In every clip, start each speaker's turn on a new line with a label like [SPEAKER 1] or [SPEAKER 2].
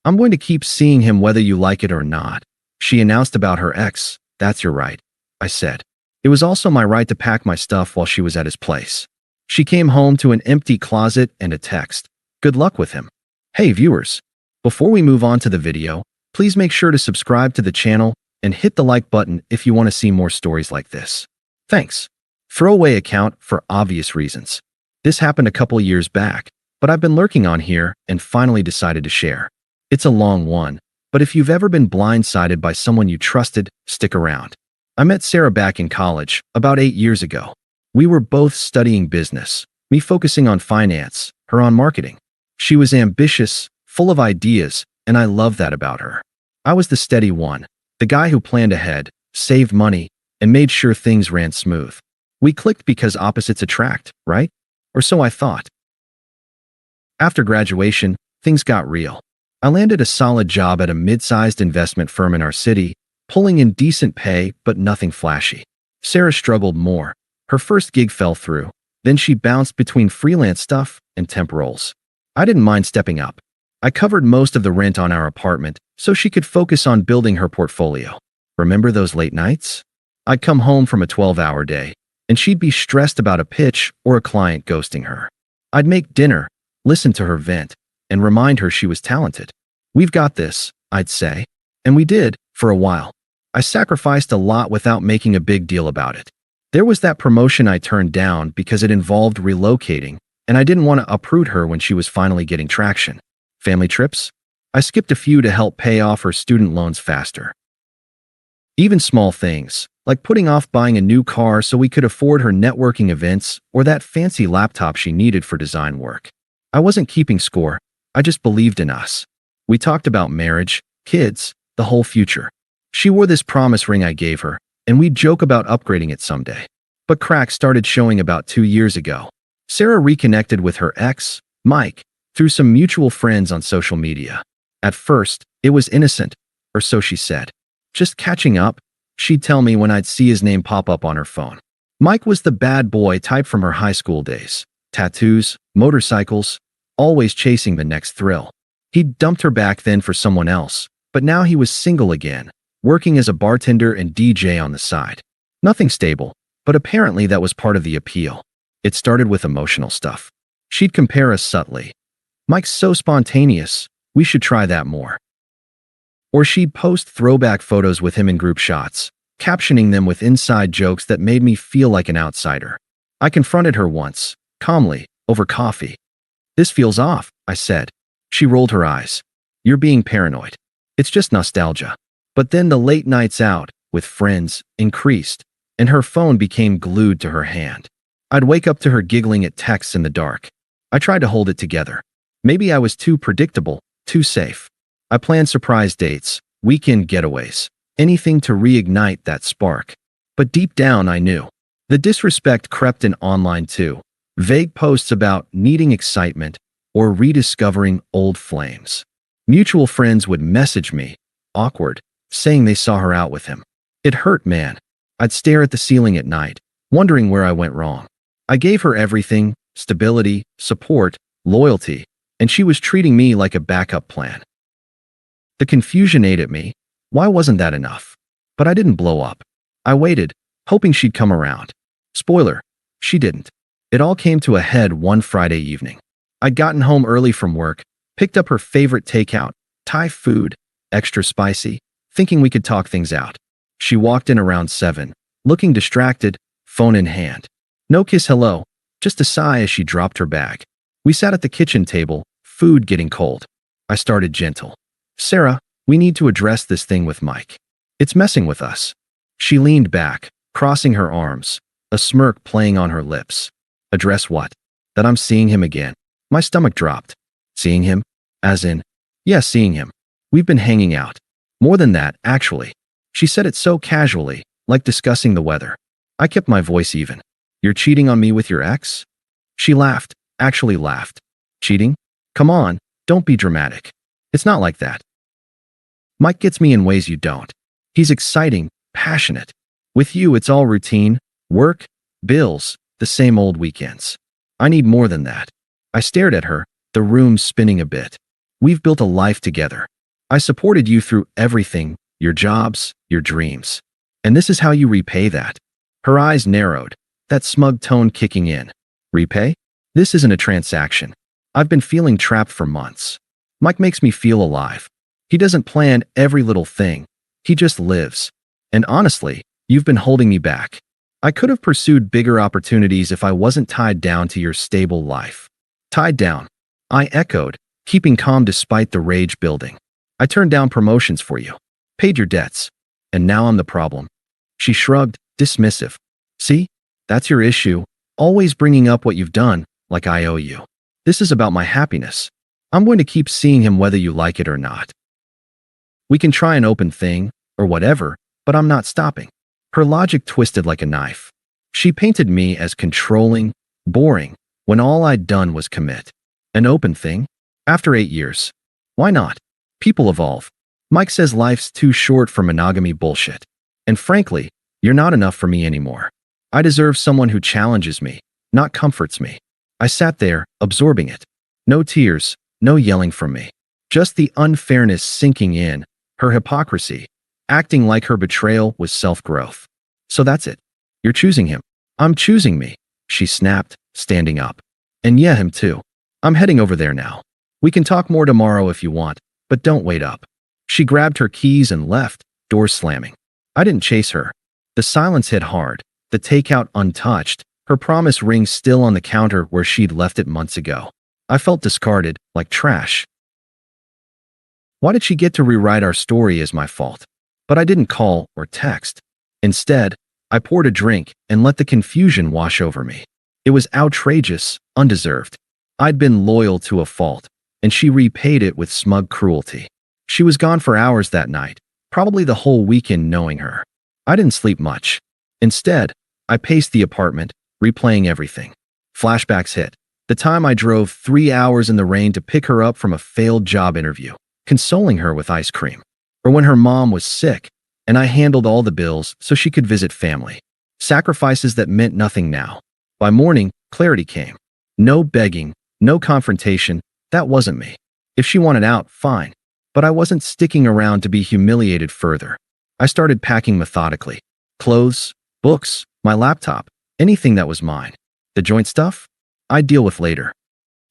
[SPEAKER 1] I'm going to keep seeing him whether you like it or not. She announced about her ex. That's your right, I said. It was also my right to pack my stuff while she was at his place. She came home to an empty closet and a text. Good luck with him. Hey viewers, before we move on to the video, please make sure to subscribe to the channel and hit the like button if you want to see more stories like this. Thanks. Throwaway account for obvious reasons. This happened a couple years back, but I've been lurking on here and finally decided to share. It's a long one, but if you've ever been blindsided by someone you trusted, stick around. I met Sarah back in college, about 8 years ago. We were both studying business, me focusing on finance, her on marketing. She was ambitious, full of ideas, and I loved that about her. I was the steady one, the guy who planned ahead, saved money, and made sure things ran smooth. We clicked because opposites attract, right? Or so I thought. After graduation, things got real. I landed a solid job at a mid-sized investment firm in our city, pulling in decent pay but nothing flashy. Sarah struggled more. Her first gig fell through. Then she bounced between freelance stuff and temp roles. I didn't mind stepping up. I covered most of the rent on our apartment so she could focus on building her portfolio. Remember those late nights? I'd come home from a 12-hour day, and she'd be stressed about a pitch or a client ghosting her. I'd make dinner, listen to her vent, and remind her she was talented. We've got this, I'd say. And we did, for a while. I sacrificed a lot without making a big deal about it. There was that promotion I turned down because it involved relocating, and I didn't want to uproot her when she was finally getting traction. Family trips? I skipped a few to help pay off her student loans faster. Even small things, like putting off buying a new car so we could afford her networking events or that fancy laptop she needed for design work. I wasn't keeping score, I just believed in us. We talked about marriage, kids, the whole future. She wore this promise ring I gave her, and we'd joke about upgrading it someday. But cracks started showing about 2 years ago. Sarah reconnected with her ex, Mike, through some mutual friends on social media. At first, it was innocent, or so she said. Just catching up, she'd tell me when I'd see his name pop up on her phone. Mike was the bad boy type from her high school days. Tattoos, motorcycles, always chasing the next thrill. He'd dumped her back then for someone else, but now he was single again, working as a bartender and DJ on the side. Nothing stable, but apparently that was part of the appeal. It started with emotional stuff. She'd compare us subtly. Mike's so spontaneous, we should try that more. Or she'd post throwback photos with him in group shots, captioning them with inside jokes that made me feel like an outsider. I confronted her once, calmly, over coffee. This feels off, I said. She rolled her eyes. You're being paranoid. It's just nostalgia. But then the late nights out, with friends, increased, and her phone became glued to her hand. I'd wake up to her giggling at texts in the dark. I tried to hold it together. Maybe I was too predictable, too safe. I planned surprise dates, weekend getaways, anything to reignite that spark. But deep down I knew. The disrespect crept in online too. Vague posts about needing excitement or rediscovering old flames. Mutual friends would message me, awkward, saying they saw her out with him. It hurt, man. I'd stare at the ceiling at night, wondering where I went wrong. I gave her everything, stability, support, loyalty, and she was treating me like a backup plan. The confusion ate at me. Why wasn't that enough? But I didn't blow up. I waited, hoping she'd come around. Spoiler, she didn't. It all came to a head one Friday evening. I'd gotten home early from work, picked up her favorite takeout, Thai food, extra spicy, thinking we could talk things out. She walked in around 7, looking distracted, phone in hand. No kiss hello, just a sigh as she dropped her bag. We sat at the kitchen table, food getting cold. I started gentle. Sarah, we need to address this thing with Mike. It's messing with us. She leaned back, crossing her arms, a smirk playing on her lips. Address what? That I'm seeing him again. My stomach dropped. Seeing him? As in, yeah, seeing him. We've been hanging out. More than that, actually. She said it so casually, like discussing the weather. I kept my voice even. You're cheating on me with your ex? She laughed, actually laughed. Cheating? Come on, don't be dramatic. It's not like that. Mike gets me in ways you don't. He's exciting, passionate. With you, it's all routine, work, bills, the same old weekends. I need more than that. I stared at her, the room spinning a bit. We've built a life together. I supported you through everything, your jobs, your dreams. And this is how you repay that. Her eyes narrowed, that smug tone kicking in. Repay? This isn't a transaction. I've been feeling trapped for months. Mike makes me feel alive. He doesn't plan every little thing. He just lives. And honestly, you've been holding me back. I could have pursued bigger opportunities if I wasn't tied down to your stable life. Tied down. I echoed, keeping calm despite the rage building. I turned down promotions for you. Paid your debts. And now I'm the problem. She shrugged, dismissive. See? That's your issue. Always bringing up what you've done, like I owe you. This is about my happiness. I'm going to keep seeing him whether you like it or not. We can try an open thing, or whatever, but I'm not stopping. Her logic twisted like a knife. She painted me as controlling, boring, when all I'd done was commit. An open thing? After 8 years. Why not? People evolve. Mike says life's too short for monogamy bullshit. And frankly, you're not enough for me anymore. I deserve someone who challenges me, not comforts me. I sat there, absorbing it. No tears, no yelling from me. Just the unfairness sinking in, her hypocrisy, acting like her betrayal was self-growth. So that's it. You're choosing him. I'm choosing me, she snapped, standing up. And yeah, him too. I'm heading over there now. We can talk more tomorrow if you want, but don't wait up. She grabbed her keys and left, doors slamming. I didn't chase her. The silence hit hard, the takeout untouched, her promise ring still on the counter where she'd left it months ago. I felt discarded, like trash. Why did she get to rewrite our story as my fault? But I didn't call or text. Instead, I poured a drink and let the confusion wash over me. It was outrageous, undeserved. I'd been loyal to a fault, and she repaid it with smug cruelty. She was gone for hours that night, probably the whole weekend knowing her. I didn't sleep much. Instead, I paced the apartment, replaying everything. Flashbacks hit. The time I drove 3 hours in the rain to pick her up from a failed job interview, consoling her with ice cream. Or when her mom was sick, and I handled all the bills so she could visit family. Sacrifices that meant nothing now. By morning, clarity came. No begging, no confrontation, that wasn't me. If she wanted out, fine. But I wasn't sticking around to be humiliated further. I started packing methodically. Clothes, books, my laptop, anything that was mine. The joint stuff? I'd deal with later.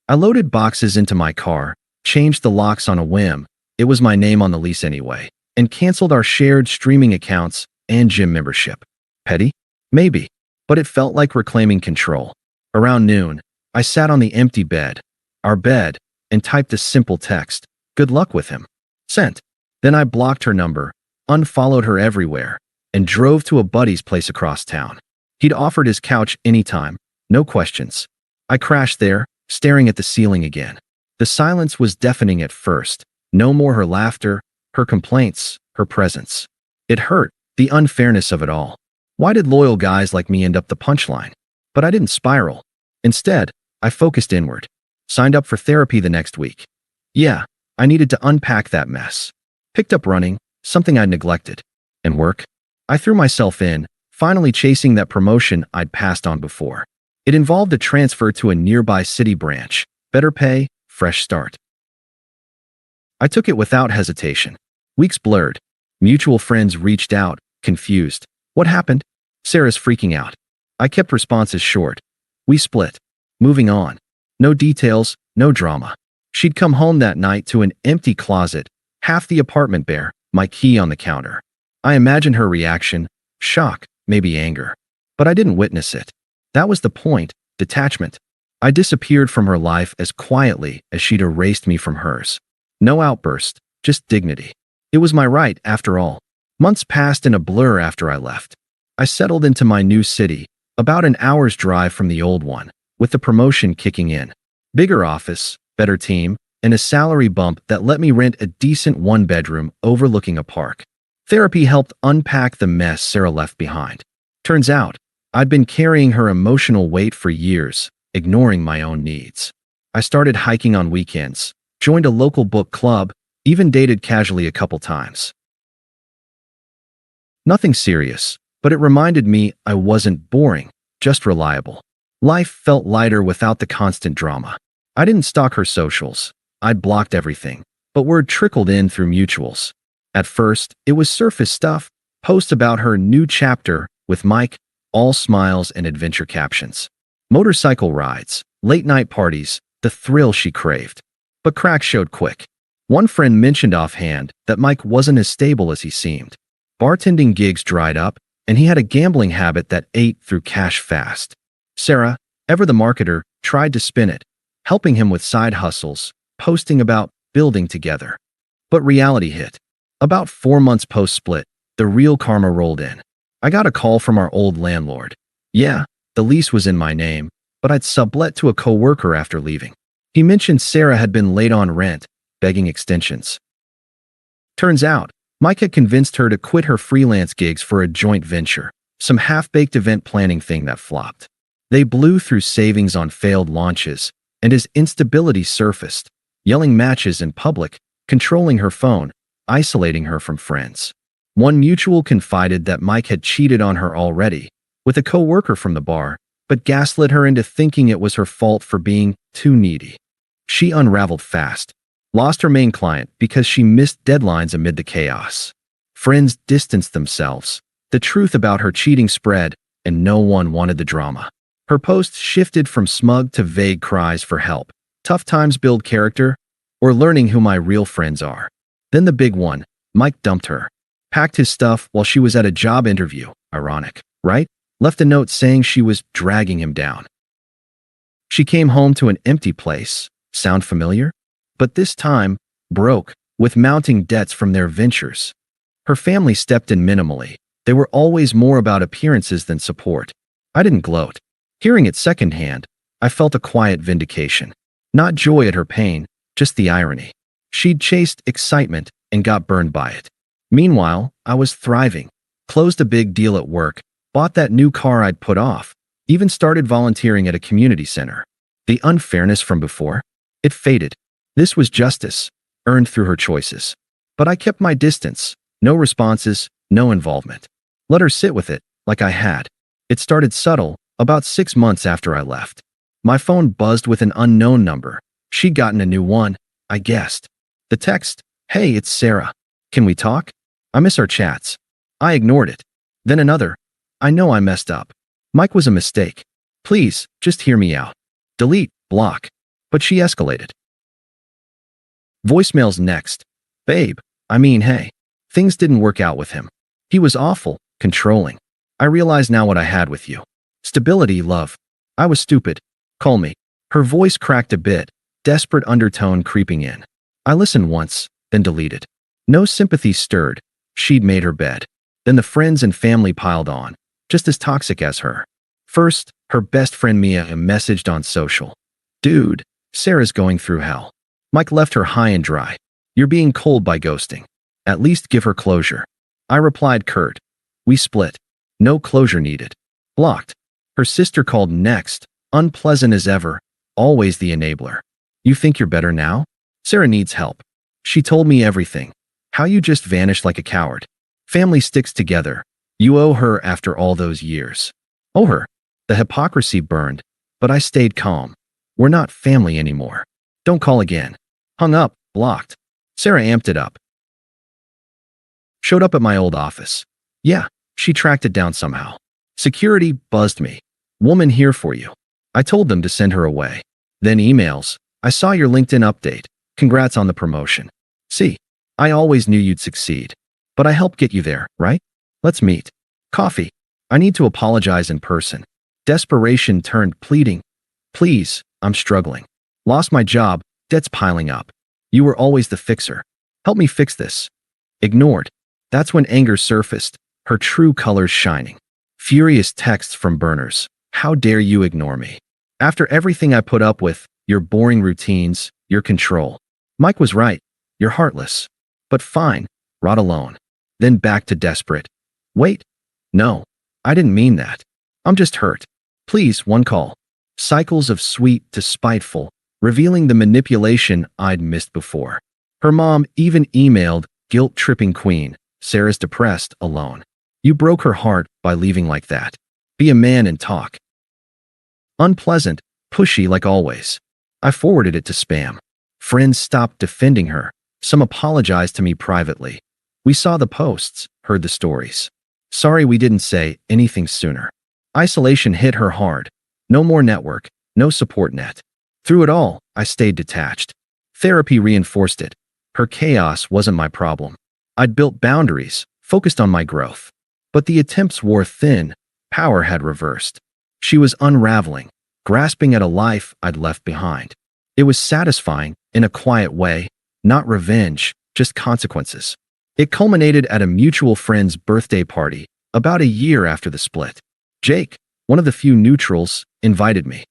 [SPEAKER 1] I loaded boxes into my car, changed the locks on a whim, it was my name on the lease anyway, and canceled our shared streaming accounts and gym membership. Petty? Maybe. But it felt like reclaiming control. Around noon, I sat on the empty bed, our bed, and typed a simple text. Good luck with him. Sent. Then I blocked her number, unfollowed her everywhere, and drove to a buddy's place across town. He'd offered his couch anytime, no questions. I crashed there, staring at the ceiling again. The silence was deafening at first. No more her laughter, her complaints, her presence. It hurt, the unfairness of it all. Why did loyal guys like me end up the punchline? But I didn't spiral. Instead, I focused inward. Signed up for therapy the next week. Yeah, I needed to unpack that mess. Picked up running, something I'd neglected. And work? I threw myself in, finally chasing that promotion I'd passed on before. It involved a transfer to a nearby city branch. Better pay, fresh start. I took it without hesitation. Weeks blurred. Mutual friends reached out, confused. What happened? Sarah's freaking out. I kept responses short. We split. Moving on. No details, no drama. She'd come home that night to an empty closet, half the apartment bare, my key on the counter. I imagined her reaction, shock, maybe anger. But I didn't witness it. That was the point, detachment. I disappeared from her life as quietly as she'd erased me from hers. No outburst, just dignity. It was my right, after all. Months passed in a blur after I left. I settled into my new city, about an hour's drive from the old one, with the promotion kicking in. Bigger office, better team, and a salary bump that let me rent a decent one-bedroom overlooking a park. Therapy helped unpack the mess Sarah left behind. Turns out, I'd been carrying her emotional weight for years, ignoring my own needs. I started hiking on weekends, joined a local book club, even dated casually a couple times. Nothing serious, but it reminded me I wasn't boring, just reliable. Life felt lighter without the constant drama. I didn't stalk her socials. I'd blocked everything, but word trickled in through mutuals. At first, it was surface stuff, posts about her new chapter with Mike, all smiles and adventure captions. Motorcycle rides, late-night parties, the thrill she craved. But cracks showed quick. One friend mentioned offhand that Mike wasn't as stable as he seemed. Bartending gigs dried up, and he had a gambling habit that ate through cash fast. Sarah, ever the marketer, tried to spin it, helping him with side hustles, posting about building together. But reality hit. About 4 months post-split, the real karma rolled in. I got a call from our old landlord. Yeah, the lease was in my name, but I'd sublet to a coworker after leaving. He mentioned Sarah had been late on rent, begging extensions. Turns out, Mike had convinced her to quit her freelance gigs for a joint venture, some half-baked event planning thing that flopped. They blew through savings on failed launches, and his instability surfaced, yelling matches in public, controlling her phone, isolating her from friends. One mutual confided that Mike had cheated on her already, with a coworker from the bar, but gaslit her into thinking it was her fault for being too needy. She unraveled fast, lost her main client because she missed deadlines amid the chaos. Friends distanced themselves. The truth about her cheating spread, and no one wanted the drama. Her posts shifted from smug to vague cries for help. Tough times build character, or learning who my real friends are. Then the big one, Mike dumped her. Packed his stuff while she was at a job interview. Ironic, right? Left a note saying she was dragging him down. She came home to an empty place. Sound familiar? But this time, broke, with mounting debts from their ventures. Her family stepped in minimally. They were always more about appearances than support. I didn't gloat. Hearing it secondhand, I felt a quiet vindication. Not joy at her pain, just the irony. She'd chased excitement and got burned by it. Meanwhile, I was thriving. Closed a big deal at work, bought that new car I'd put off, even started volunteering at a community center. The unfairness from before? It faded. This was justice, earned through her choices. But I kept my distance. No responses, no involvement. Let her sit with it, like I had. It started subtle, about 6 months after I left. My phone buzzed with an unknown number. She'd gotten a new one, I guessed. The text, "Hey, it's Sarah. Can we talk? I miss our chats." I ignored it. Then another, "I know I messed up. Mike was a mistake. Please, just hear me out." Delete, block. But she escalated. Voicemails next. "Babe, hey. Things didn't work out with him. He was awful, controlling. I realize now what I had with you. Stability, love. I was stupid. Call me." Her voice cracked a bit, desperate undertone creeping in. I listened once, then deleted. No sympathy stirred. She'd made her bed. Then the friends and family piled on, just as toxic as her. First, her best friend Mia messaged on social. "Dude, Sarah's going through hell." Mike left her high and dry. "You're being cold by ghosting. At least give her closure." I replied curt. "We split. No closure needed." Blocked. Her sister called next, unpleasant as ever, always the enabler. "You think you're better now? Sarah needs help. She told me everything. How you just vanished like a coward. Family sticks together. You owe her after all those years." Owe her. The hypocrisy burned, but I stayed calm. We're not family anymore. Don't call again. Hung up, blocked. Sarah amped it up. Showed up at my old office. Yeah, she tracked it down somehow. Security buzzed me. "Woman here for you." I told them to send her away. Then emails. "I saw your LinkedIn update. Congrats on the promotion. See, I always knew you'd succeed. But I helped get you there, right? Let's meet. Coffee. I need to apologize in person." Desperation turned pleading. "Please, I'm struggling. Lost my job, debts piling up. You were always the fixer. Help me fix this." Ignored. That's when anger surfaced, her true colors shining. Furious texts from burners. "How dare you ignore me? After everything I put up with, your boring routines, your control. Mike was right. You're heartless. But fine, rot alone." Then back to desperate. "Wait. No, I didn't mean that. I'm just hurt. Please, one call." Cycles of sweet to spiteful, revealing the manipulation I'd missed before. Her mom even emailed, "Guilt-tripping queen. Sarah's depressed, alone. You broke her heart by leaving like that. Be a man and talk." Unpleasant, pushy like always. I forwarded it to spam. Friends stopped defending her. Some apologized to me privately. We saw the posts, heard the stories. Sorry we didn't say anything sooner. Isolation hit her hard. No more network, no support net. Through it all, I stayed detached. Therapy reinforced it. Her chaos wasn't my problem. I'd built boundaries, focused on my growth. But the attempts wore thin. Power had reversed. She was unraveling, grasping at a life I'd left behind. It was satisfying, in a quiet way, not revenge, just consequences. It culminated at a mutual friend's birthday party, about a year after the split. Jake, one of the few neutrals, invited me.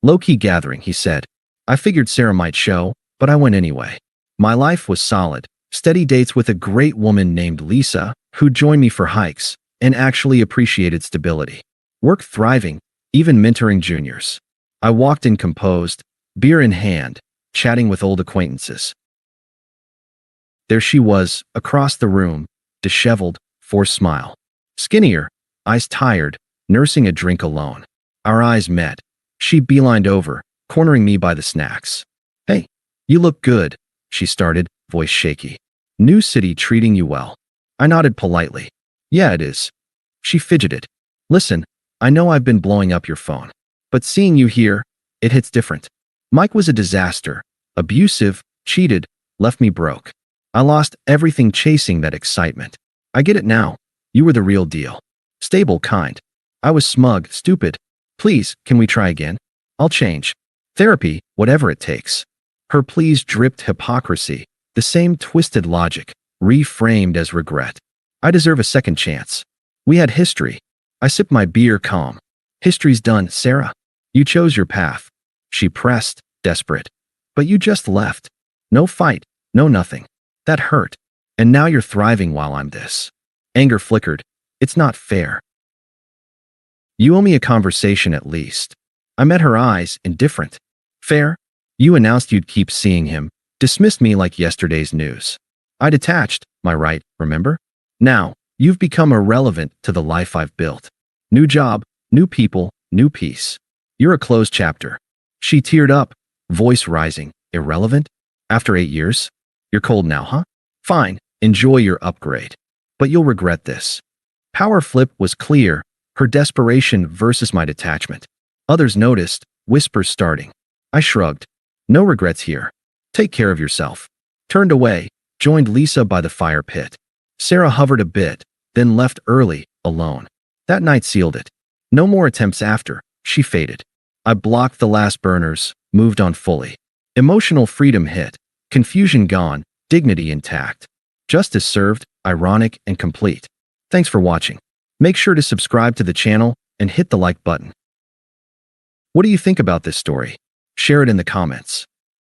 [SPEAKER 1] Low-key gathering, he said. I figured Sarah might show, but I went anyway. My life was solid, steady dates with a great woman named Lisa, who joined me for hikes, and actually appreciated stability. Work thriving, even mentoring juniors. I walked in composed, beer in hand, chatting with old acquaintances. There she was, across the room, disheveled, forced smile. Skinnier, eyes tired, nursing a drink alone. Our eyes met. She beelined over, cornering me by the snacks. Hey, you look good, she started, voice shaky. New city treating you well. I nodded politely. Yeah, it is. She fidgeted. Listen, I know I've been blowing up your phone. But seeing you here, it hits different. Mike was a disaster. Abusive, cheated, left me broke. I lost everything chasing that excitement. I get it now. You were the real deal. Stable kind. I was smug, stupid. Please, can we try again? I'll change. Therapy, whatever it takes. Her pleas dripped hypocrisy, the same twisted logic, reframed as regret. I deserve a second chance. We had history. I sipped my beer calm. History's done, Sarah. You chose your path. She pressed, desperate. But you just left. No fight, no nothing. That hurt. And now you're thriving while I'm this. Anger flickered. It's not fair. You owe me a conversation at least. I met her eyes, indifferent. Fair? You announced you'd keep seeing him, dismissed me like yesterday's news. I detached, my right, remember? Now, you've become irrelevant to the life I've built. New job, new people, new peace. You're a closed chapter. She teared up, voice rising. Irrelevant? After 8 years? You're cold now, huh? Fine, enjoy your upgrade. But you'll regret this. Power flip was clear, her desperation versus my detachment. Others noticed, whispers starting. I shrugged. No regrets here. Take care of yourself. Turned away, joined Lisa by the fire pit. Sarah hovered a bit, then left early, alone. That night sealed it. No more attempts after, she faded. I blocked the last burners, moved on fully. Emotional freedom hit, confusion gone, dignity intact. Justice served, ironic and complete. Thanks for watching. Make sure to subscribe to the channel and hit the like button. What do you think about this story? Share it in the comments.